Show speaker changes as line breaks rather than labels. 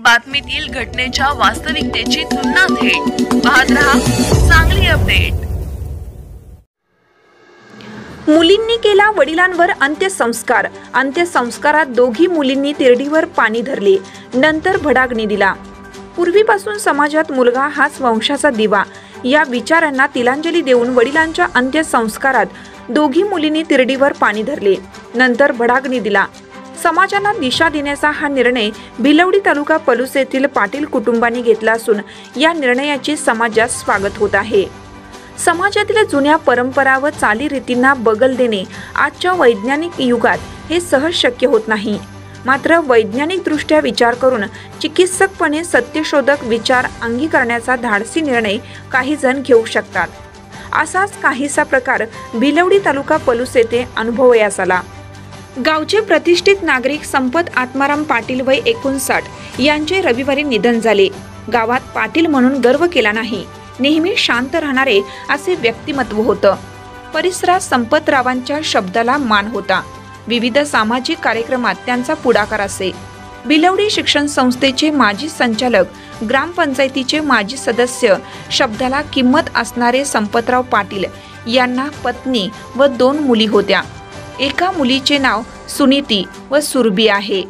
बातमीतील घटनेच्या वास्तविकतेची तुलना थेट पाहत रहा सांगली अपडेट।
मुलींनी केला वडिलांवर अंत्यसंस्कार। अंत्यसंस्कारात दोघी मुलींनी तिरडीवर पाणी धरले, नंतर भडागणी दिला। पूर्वीपासून समाजात मुलगा हाच वंशाचा दिवा या विचारांना तिलांजली देऊन वडिलांच्या अंत्यसंस्कारात दोघी मुलींनी तिरडीवर पाणी धरले, नंतर भडागणी दिला। समाजाला दिशा देण्याचा हा निर्णय भिलवडी तालुका पलूस येथील पाटील कुटुंबांनी घेतला असून या निर्णयाचे समाजात स्वागत होत आहे। समाजातील जुन्या परंपरा व चालीरीतींना बगल देणे आजच्या वैज्ञानिक युगात हे सहज शक्य होत नाही। मात्र वैज्ञानिक दृष्ट्या विचार करून चिकित्सकपणे सत्यशोधक विचार अंगीकारण्याचा धाडसी निर्णय काही जण घेऊ शकतात। असाच काहीसा प्रकार भिलवडी तालुका पलूस येथे अनुभवयास आला। गावचे प्रतिष्ठित नागरिक संपत आत्माराम पाटील वय 59 यांचे रविवारी निधन झाले। गावात पाटील म्हणून गर्व केला नाही, नेहमी शांत राहणारे असे व्यक्तिमत्व होतं। परिसरात संपतरावांच्या शब्दाला मान होता। विविध सामाजिक कार्यक्रमात त्यांचा पुढाकार असे। भिलवडी शिक्षण संस्थेचे माजी संचालक, ग्रामपंचायतीचे माजी सदस्य, शब्दाला किंमत असणारे संपतराव पाटील यांना पत्नी व 2 मुली होत्या। एका मुलीचे नाव सुनीती व सुरभी आहे।